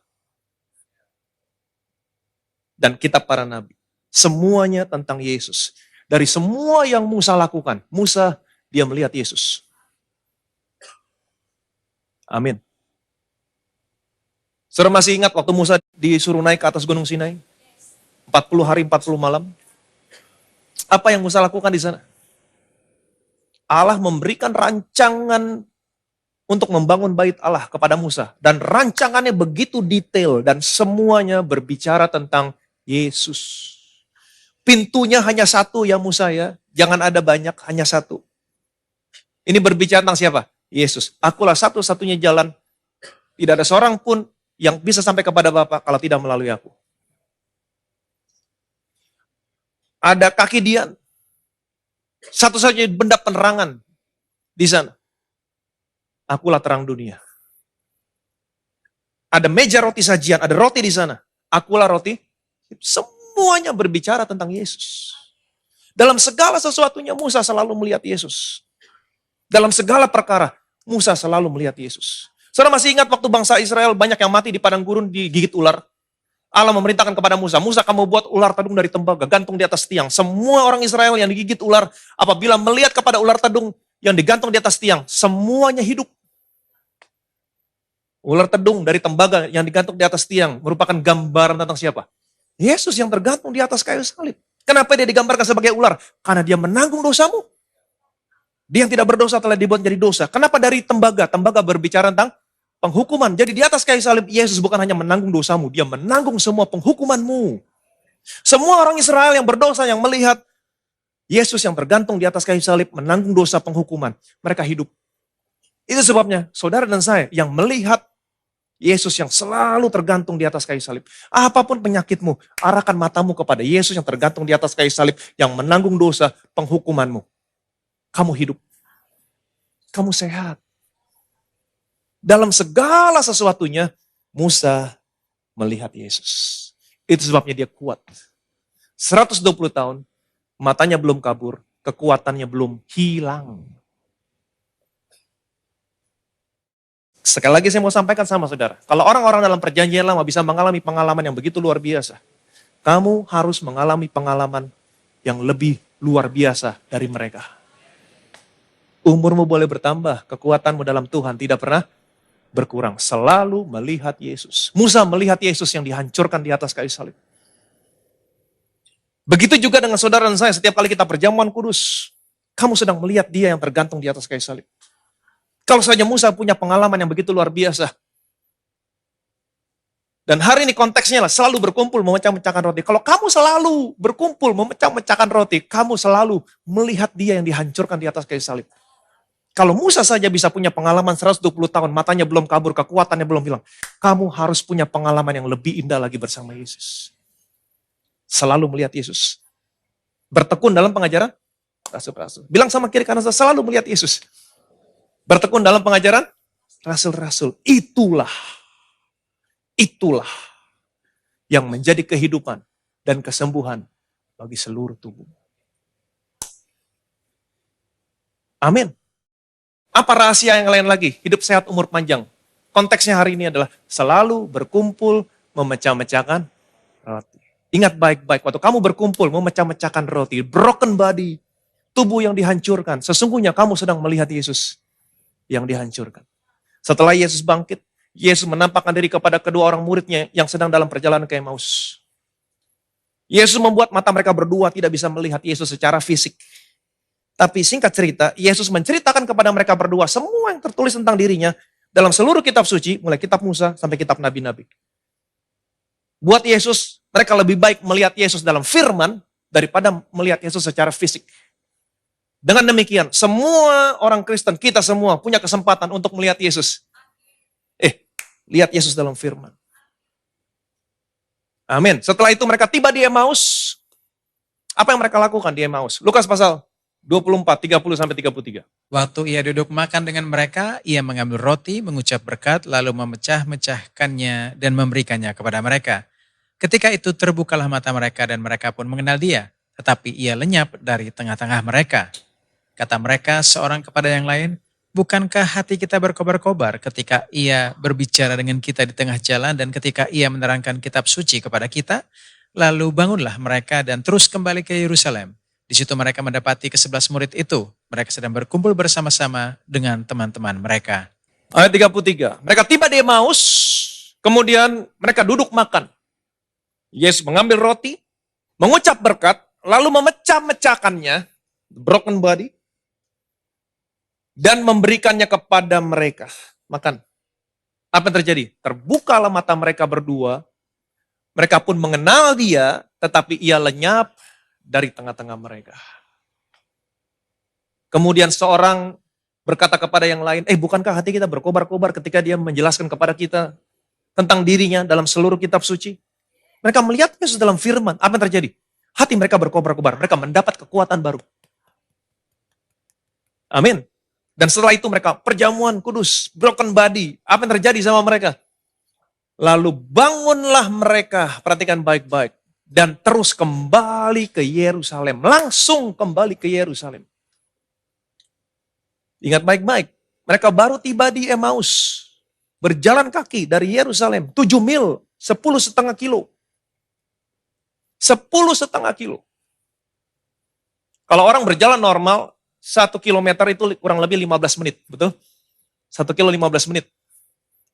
Dan kitab para nabi. Semuanya tentang Yesus. Dari semua yang Musa lakukan, Musa dia melihat Yesus. Amin. Saudara masih ingat waktu Musa disuruh naik ke atas Gunung Sinai? 40 hari, 40 malam. Apa yang Musa lakukan di sana? Allah memberikan rancangan untuk membangun bait Allah kepada Musa. Dan rancangannya begitu detail dan semuanya berbicara tentang Yesus. Pintunya hanya satu ya Musa ya. Jangan ada banyak, hanya satu. Ini berbicara tentang siapa? Yesus. Akulah satu-satunya jalan. Tidak ada seorang pun yang bisa sampai kepada Bapa kalau tidak melalui aku. Ada kaki Dian. Satu-satunya benda penerangan di sana. Akulah terang dunia. Ada meja roti sajian, ada roti di sana. Akulah roti. Semuanya berbicara tentang Yesus. Dalam segala sesuatunya Musa selalu melihat Yesus. Dalam segala perkara Musa selalu melihat Yesus. Saudara masih ingat waktu bangsa Israel banyak yang mati di padang gurun digigit ular? Allah memerintahkan kepada Musa, Musa kamu buat ular tedung dari tembaga, gantung di atas tiang. Semua orang Israel yang digigit ular, apabila melihat kepada ular tedung yang digantung di atas tiang, semuanya hidup. Ular tedung dari tembaga yang digantung di atas tiang merupakan gambaran tentang siapa? Yesus yang tergantung di atas kayu salib. Kenapa dia digambarkan sebagai ular? Karena dia menanggung dosamu. Dia yang tidak berdosa telah dibuat jadi dosa. Kenapa dari tembaga? Tembaga berbicara tentang penghukuman. Jadi di atas kayu salib, Yesus bukan hanya menanggung dosamu, dia menanggung semua penghukumanmu. Semua orang Israel yang berdosa, yang melihat Yesus yang tergantung di atas kayu salib, menanggung dosa penghukuman. Mereka hidup. Itu sebabnya, saudara dan saya yang melihat Yesus yang selalu tergantung di atas kayu salib. Apapun penyakitmu, arahkan matamu kepada Yesus yang tergantung di atas kayu salib, yang menanggung dosa penghukumanmu. Kamu hidup. Kamu sehat. Dalam segala sesuatunya, Musa melihat Yesus. Itu sebabnya dia kuat. 120 tahun, matanya belum kabur, kekuatannya belum hilang. Sekali lagi saya mau sampaikan sama saudara. Kalau orang-orang dalam perjanjian lama bisa mengalami pengalaman yang begitu luar biasa, kamu harus mengalami pengalaman yang lebih luar biasa dari mereka. Umurmu boleh bertambah, kekuatanmu dalam Tuhan tidak pernah berkurang. Selalu melihat Yesus. Musa melihat Yesus yang dihancurkan di atas kayu salib. Begitu juga dengan saudara dan saya, setiap kali kita perjamuan kudus, kamu sedang melihat dia yang tergantung di atas kayu salib. Kalau saja Musa punya pengalaman yang begitu luar biasa. Dan hari ini konteksnya lah selalu berkumpul memecah-mecahkan roti. Kalau kamu selalu berkumpul memecah-mecahkan roti, kamu selalu melihat dia yang dihancurkan di atas kayu salib. Kalau Musa saja bisa punya pengalaman 120 tahun, matanya belum kabur, kekuatannya belum hilang. Kamu harus punya pengalaman yang lebih indah lagi bersama Yesus. Selalu melihat Yesus. Bertekun dalam pengajaran rasul-rasul. Bilang sama kiri kanan, selalu melihat Yesus. Bertekun dalam pengajaran rasul-rasul. Itulah Itulah yang menjadi kehidupan dan kesembuhan bagi seluruh tubuh. Amin. Apa rahasia yang lain lagi? Hidup sehat, umur panjang. Konteksnya hari ini adalah selalu berkumpul, memecah-mecahkan roti. Ingat baik-baik, waktu kamu berkumpul, memecah-mecahkan roti, broken body, tubuh yang dihancurkan, sesungguhnya kamu sedang melihat Yesus yang dihancurkan. Setelah Yesus bangkit, Yesus menampakkan diri kepada kedua orang muridnya yang sedang dalam perjalanan ke Emmaus. Yesus membuat mata mereka berdua tidak bisa melihat Yesus secara fisik. Tapi singkat cerita, Yesus menceritakan kepada mereka berdua semua yang tertulis tentang dirinya dalam seluruh kitab suci, mulai kitab Musa sampai kitab nabi-nabi. Buat Yesus, mereka lebih baik melihat Yesus dalam firman daripada melihat Yesus secara fisik. Dengan demikian, semua orang Kristen, kita semua punya kesempatan untuk melihat Yesus. Lihat Yesus dalam firman. Amin. Setelah itu mereka tiba di Emmaus. Apa yang mereka lakukan di Emmaus? Lukas pasal 24, 30 sampai 33. Waktu ia duduk makan dengan mereka, ia mengambil roti, mengucap berkat, lalu memecah-mecahkannya dan memberikannya kepada mereka. Ketika itu terbukalah mata mereka dan mereka pun mengenal dia, tetapi ia lenyap dari tengah-tengah mereka. Kata mereka seorang kepada yang lain, bukankah hati kita berkobar-kobar ketika ia berbicara dengan kita di tengah jalan dan ketika ia menerangkan kitab suci kepada kita? Lalu bangunlah mereka dan terus kembali ke Yerusalem. Di situ mereka mendapati ke-11 murid itu. Mereka sedang berkumpul bersama-sama dengan teman-teman mereka. Ayat 33. Mereka tiba di Emmaus, kemudian mereka duduk makan. Yesus mengambil roti, mengucap berkat, lalu memecah-mecahkannya, broken body, dan memberikannya kepada mereka. Makan. Apa yang terjadi? Terbukalah mata mereka berdua, mereka pun mengenal dia, tetapi ia lenyap dari tengah-tengah mereka. Kemudian seorang berkata kepada yang lain, bukankah hati kita berkobar-kobar ketika dia menjelaskan kepada kita tentang dirinya dalam seluruh kitab suci? Mereka melihat Yesus dalam firman. Apa yang terjadi? Hati mereka berkobar-kobar. Mereka mendapat kekuatan baru. Amin. Dan setelah itu mereka perjamuan kudus, broken body. Apa yang terjadi sama mereka? Lalu bangunlah mereka, perhatikan baik-baik. Dan terus kembali ke Yerusalem. Langsung kembali ke Yerusalem. Ingat baik-baik. Mereka baru tiba di Emmaus. Berjalan kaki dari Yerusalem. 7 mil, 10,5 kilo. 10,5 kilo. Kalau orang berjalan normal, 1 kilometer itu kurang lebih 15 menit. Betul? 1 kilo 15 menit.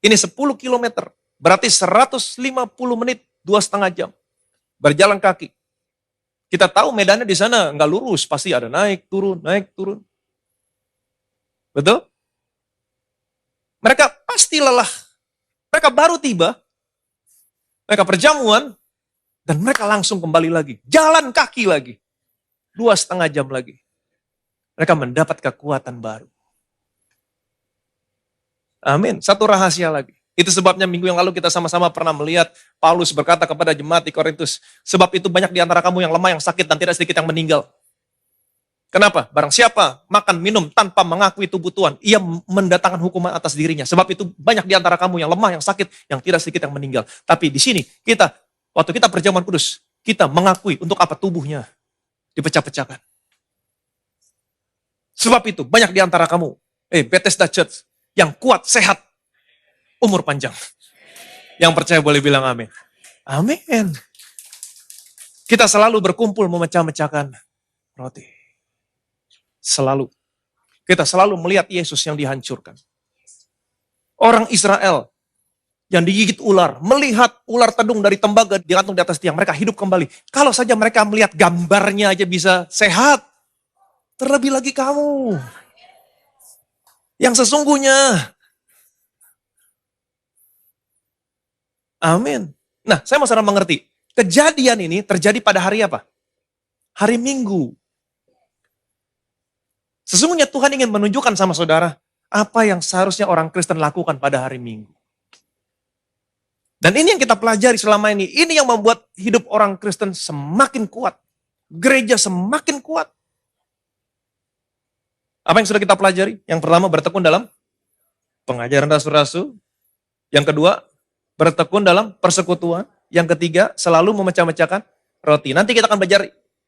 Ini 10 kilometer. Berarti 150 menit, 2,5 jam. Berjalan kaki. Kita tahu medannya di sana nggak lurus, pasti ada naik, turun, naik, turun. Betul? Mereka pasti lelah. Mereka baru tiba, mereka perjamuan, dan mereka langsung kembali lagi. Jalan kaki lagi. 2,5 jam lagi. Mereka mendapat kekuatan baru. Amin. Satu rahasia lagi. Itu sebabnya minggu yang lalu kita sama-sama pernah melihat Paulus berkata kepada jemaat di Korintus, sebab itu banyak di antara kamu yang lemah, yang sakit, dan tidak sedikit yang meninggal. Kenapa? Barang siapa makan minum tanpa mengakui tubuh Tuhan, ia mendatangkan hukuman atas dirinya. Sebab itu banyak di antara kamu yang lemah, yang sakit, yang tidak sedikit yang meninggal. Tapi di sini kita, waktu kita perjamuan kudus, kita mengakui untuk apa tubuhnya dipecah-pecahkan. Sebab itu banyak di antara kamu, Bethesda Church, yang kuat, sehat, umur panjang. Yang percaya boleh bilang amin. Amin. Kita selalu berkumpul memecah-mecahkan roti. Selalu. Kita selalu melihat Yesus yang dihancurkan. Orang Israel yang digigit ular, melihat ular tedung dari tembaga digantung di atas tiang, mereka hidup kembali. Kalau saja mereka melihat gambarnya aja bisa sehat, terlebih lagi kamu. Yang sesungguhnya. Amin. Nah, saya mau saudara mengerti. Kejadian ini terjadi pada hari apa? Hari Minggu. Sesungguhnya Tuhan ingin menunjukkan sama saudara apa yang seharusnya orang Kristen lakukan pada hari Minggu. Dan ini yang kita pelajari selama ini. Ini yang membuat hidup orang Kristen semakin kuat. Gereja semakin kuat. Apa yang sudah kita pelajari? Yang pertama bertekun dalam pengajaran rasul-rasul. Yang kedua, bertekun dalam persekutuan. Yang ketiga, selalu memecah-mecahkan roti. Nanti kita akan belajar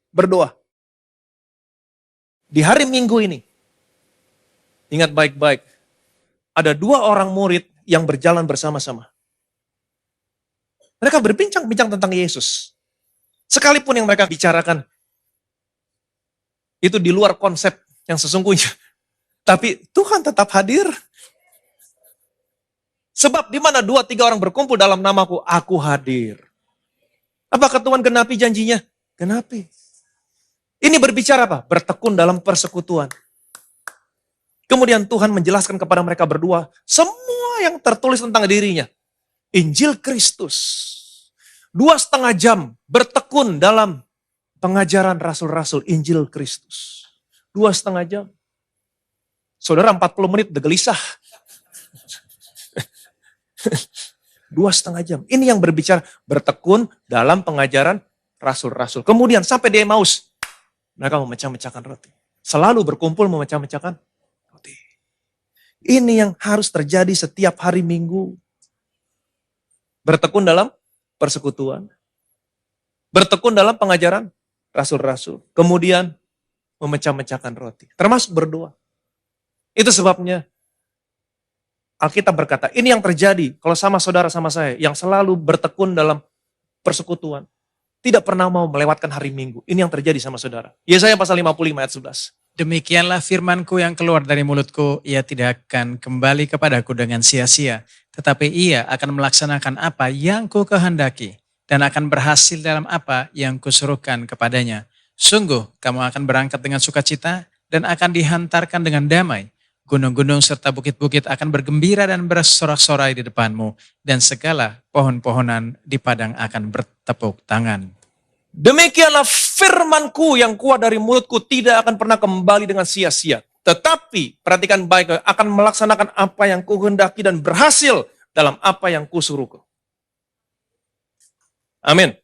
berdoa. Di hari Minggu ini, ingat baik-baik, ada 2 orang murid yang berjalan bersama-sama. Mereka berbincang-bincang tentang Yesus. Sekalipun yang mereka bicarakan itu di luar konsep yang sesungguhnya. Tapi Tuhan tetap hadir. Sebab di mana 2-3 orang berkumpul dalam namaku, aku hadir. Apakah Tuhan genapi janjinya? Genapi. Ini berbicara apa? Bertekun dalam persekutuan. Kemudian Tuhan menjelaskan kepada mereka berdua semua yang tertulis tentang dirinya. Injil Kristus. 2,5 jam bertekun dalam pengajaran rasul-rasul Injil Kristus. 2,5 jam. Saudara 40 menit udah gelisah. 2,5 jam. Ini yang berbicara bertekun dalam pengajaran rasul-rasul. Kemudian sampai di Emmaus, mereka memecah-mecahkan roti. Selalu berkumpul memecah-mecahkan roti. Ini yang harus terjadi setiap hari Minggu. Bertekun dalam persekutuan. Bertekun dalam pengajaran rasul-rasul. Kemudian memecah-mecahkan roti. Termasuk berdoa. Itu sebabnya Alkitab berkata, ini yang terjadi kalau sama saudara sama saya yang selalu bertekun dalam persekutuan. Tidak pernah mau melewatkan hari Minggu. Ini yang terjadi sama saudara. Yesaya pasal 55 ayat 11. Demikianlah firmanku yang keluar dari mulutku, ia tidak akan kembali kepadaku dengan sia-sia, tetapi ia akan melaksanakan apa yang ku kehendaki, dan akan berhasil dalam apa yang kusuruhkan kepadanya. Sungguh, kamu akan berangkat dengan sukacita, dan akan dihantarkan dengan damai. Gunung-gunung serta bukit-bukit akan bergembira dan bersorak-sorai di depanmu, dan segala pohon-pohonan di padang akan bertepuk tangan. Demikianlah firmanku yang keluar dari mulutku tidak akan pernah kembali dengan sia-sia. Tetapi, perhatikan baik, akan melaksanakan apa yang kuhendaki dan berhasil dalam apa yang kusuruh. Amin.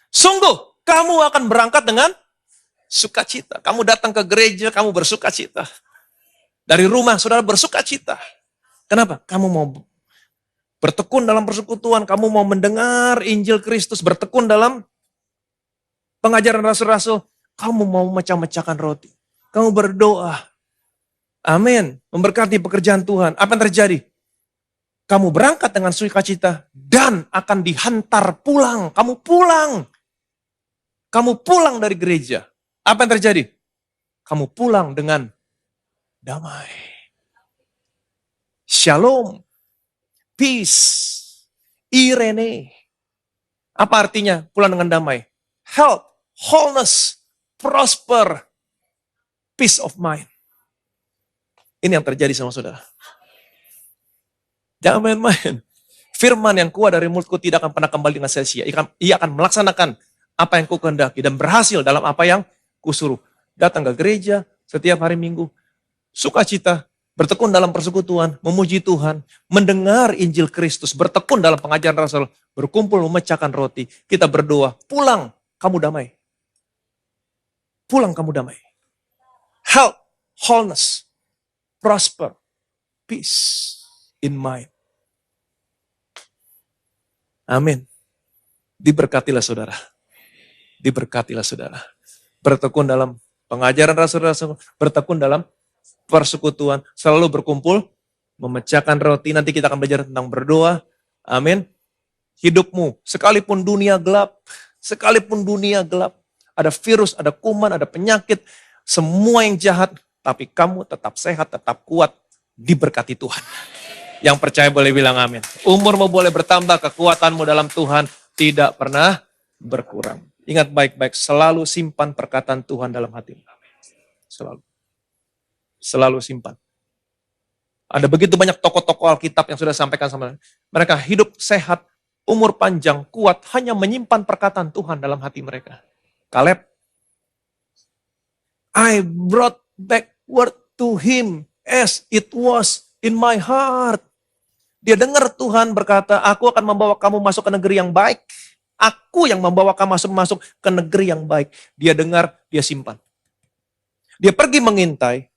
Sungguh, kamu akan berangkat dengan sukacita. Kamu datang ke gereja, kamu bersukacita. Dari rumah, saudara bersukacita. Kenapa? Kamu mau bertekun dalam persekutuan, kamu mau mendengar Injil Kristus, bertekun dalam pengajaran rasul-rasul, kamu mau mecah-mecahkan roti. Kamu berdoa. Amin. Memberkati pekerjaan Tuhan. Apa yang terjadi? Kamu berangkat dengan sukacita dan akan dihantar pulang. Kamu pulang. Kamu pulang dari gereja. Apa yang terjadi? Kamu pulang dengan damai. Shalom. Peace. Irene. Apa artinya pulang dengan damai? Health, wholeness, prosper, peace of mind. Ini yang terjadi sama saudara. Jangan main-main. Firman yang keluar dari mulutku tidak akan pernah kembali dengan sia-sia. Ia akan melaksanakan apa yang kukehendaki dan berhasil dalam apa yang kusuruh. Datang ke gereja setiap hari Minggu. Sukacita, bertekun dalam persekutuan, memuji Tuhan, mendengar Injil Kristus, bertekun dalam pengajaran Rasul, berkumpul memecahkan roti, kita berdoa, pulang kamu damai. Pulang kamu damai. Health, wholeness, prosper, peace in mind. Amin. Diberkatilah saudara. Diberkatilah saudara. Bertekun dalam pengajaran rasul-rasul, bertekun dalam persekutuan, selalu berkumpul, memecahkan roti. Nanti kita akan belajar tentang berdoa. Amin. Hidupmu, sekalipun dunia gelap, ada virus, ada kuman, ada penyakit, semua yang jahat, tapi kamu tetap sehat, tetap kuat, diberkati Tuhan. Yang percaya boleh bilang amin. Umurmu boleh bertambah, kekuatanmu dalam Tuhan tidak pernah berkurang. Ingat baik-baik, selalu simpan perkataan Tuhan dalam hatimu. Selalu. Selalu simpan. Ada begitu banyak tokoh-tokoh Alkitab yang sudah sampaikan sama mereka hidup sehat, umur panjang, kuat, hanya menyimpan perkataan Tuhan dalam hati mereka. Kaleb, I brought back word to him as it was in my heart. Dia dengar Tuhan berkata, aku akan membawa kamu masuk ke negeri yang baik. Aku yang membawa kamu masuk ke negeri yang baik. Dia dengar, dia simpan. Dia pergi mengintai.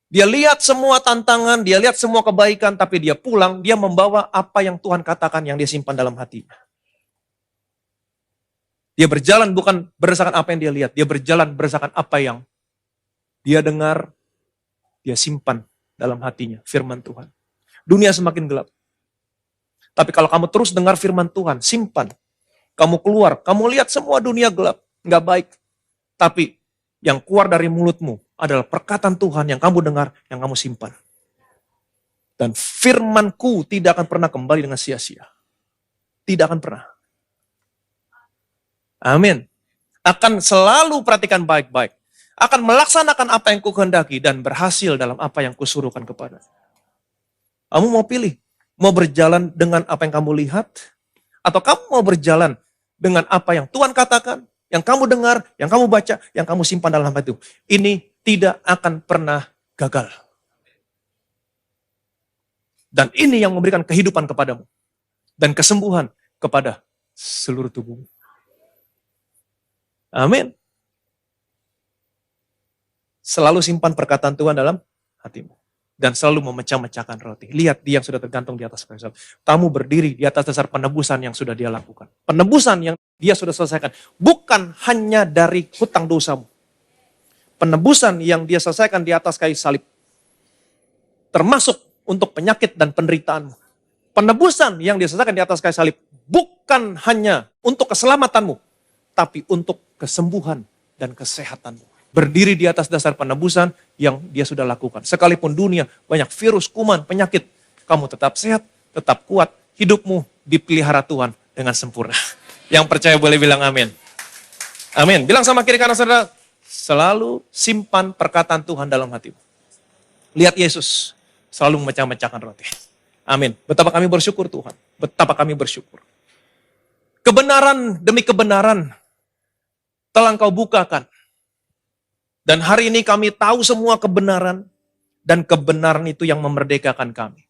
Dia lihat semua tantangan, dia lihat semua kebaikan, tapi dia pulang, dia membawa apa yang Tuhan katakan yang dia simpan dalam hatinya. Dia berjalan bukan berdasarkan apa yang dia lihat, dia berjalan berdasarkan apa yang dia dengar, dia simpan dalam hatinya, firman Tuhan. Dunia semakin gelap. Tapi kalau kamu terus dengar firman Tuhan, simpan. Kamu keluar, kamu lihat semua dunia gelap, nggak baik. Tapi yang keluar dari mulutmu adalah perkataan Tuhan yang kamu dengar, yang kamu simpan. Dan firmanku tidak akan pernah kembali dengan sia-sia. Tidak akan pernah. Amin. Akan selalu perhatikan baik-baik. Akan melaksanakan apa yang kukehendaki dan berhasil dalam apa yang kusuruhkan kepada. Kamu mau pilih? Mau berjalan dengan apa yang kamu lihat? Atau kamu mau berjalan dengan apa yang Tuhan katakan? Yang kamu dengar, yang kamu baca, yang kamu simpan dalam hati itu. Ini tidak akan pernah gagal. Dan ini yang memberikan kehidupan kepadamu. Dan kesembuhan kepada seluruh tubuhmu. Amin. Selalu simpan perkataan Tuhan dalam hatimu. Dan selalu memecah-mecahkan roti. Lihat dia yang sudah tergantung di atas kayu salib. Kamu berdiri di atas dasar penebusan yang sudah dia lakukan. Penebusan yang dia sudah selesaikan. Bukan hanya dari hutang dosamu. Penebusan yang dia selesaikan di atas kayu salib. Termasuk untuk penyakit dan penderitaanmu. Penebusan yang dia selesaikan di atas kayu salib. Bukan hanya untuk keselamatanmu. Tapi untuk kesembuhan dan kesehatanmu. Berdiri di atas dasar penebusan yang dia sudah lakukan. Sekalipun dunia banyak virus, kuman, penyakit. Kamu tetap sehat, tetap kuat. Hidupmu dipelihara Tuhan dengan sempurna. Yang percaya boleh bilang amin. Amin. Bilang sama kiri kanan saudara, selalu simpan perkataan Tuhan dalam hatimu. Lihat Yesus selalu memecah-mecahkan roti. Amin. Betapa kami bersyukur Tuhan. Betapa kami bersyukur. Kebenaran demi kebenaran telah Engkau bukakan. Dan hari ini kami tahu semua kebenaran. Dan kebenaran itu yang memerdekakan kami.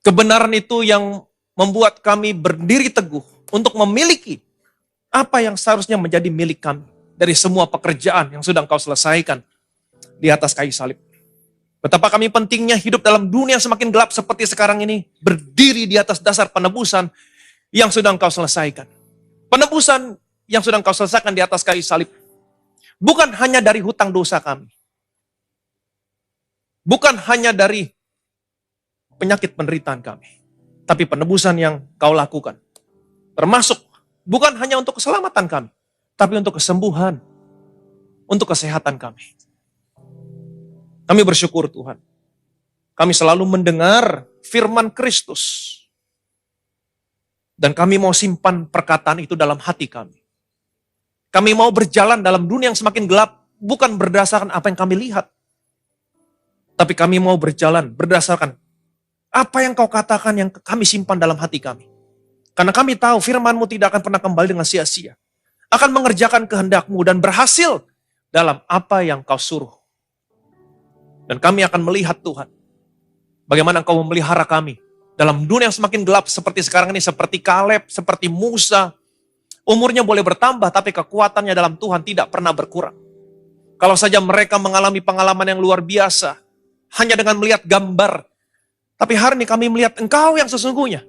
Kebenaran itu yang membuat kami berdiri teguh untuk memiliki apa yang seharusnya menjadi milik kami. Dari semua pekerjaan yang sudah Engkau selesaikan di atas kayu salib. Betapa kami pentingnya hidup dalam dunia yang semakin gelap seperti sekarang ini. Berdiri di atas dasar penebusan yang sudah Engkau selesaikan. Penebusan yang sudah Engkau selesaikan di atas kayu salib. Bukan hanya dari hutang dosa kami. Bukan hanya dari penyakit penderitaan kami. Tapi penebusan yang Kau lakukan. Termasuk bukan hanya untuk keselamatan kami. Tapi untuk kesembuhan. Untuk kesehatan kami. Kami bersyukur Tuhan. Kami selalu mendengar firman Kristus. Dan kami mau simpan perkataan itu dalam hati kami. Kami mau berjalan dalam dunia yang semakin gelap, bukan berdasarkan apa yang kami lihat. Tapi kami mau berjalan berdasarkan apa yang Kau katakan yang kami simpan dalam hati kami. Karena kami tahu firman-Mu tidak akan pernah kembali dengan sia-sia. Akan mengerjakan kehendak-Mu dan berhasil dalam apa yang Kau suruh. Dan kami akan melihat Tuhan. Bagaimana Engkau memelihara kami. Dalam dunia yang semakin gelap seperti sekarang ini. Seperti Kaleb, seperti Musa. Umurnya boleh bertambah, tapi kekuatannya dalam Tuhan tidak pernah berkurang. Kalau saja mereka mengalami pengalaman yang luar biasa, hanya dengan melihat gambar. Tapi hari ini kami melihat Engkau yang sesungguhnya.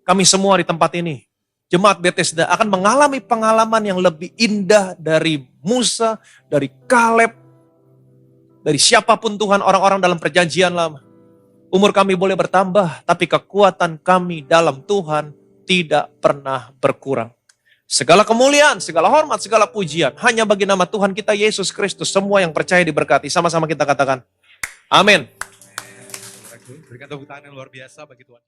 Kami semua di tempat ini, Jemaat Bethesda akan mengalami pengalaman yang lebih indah dari Musa, dari Kaleb, dari siapapun Tuhan, orang-orang dalam perjanjian lama. Umur kami boleh bertambah, tapi kekuatan kami dalam Tuhan tidak pernah berkurang. Segala kemuliaan, segala hormat, segala pujian hanya bagi nama Tuhan kita Yesus Kristus. Semua yang percaya diberkati. Sama-sama kita katakan, amin. Berikan tepuk tangan yang luar biasa bagi Tuhan.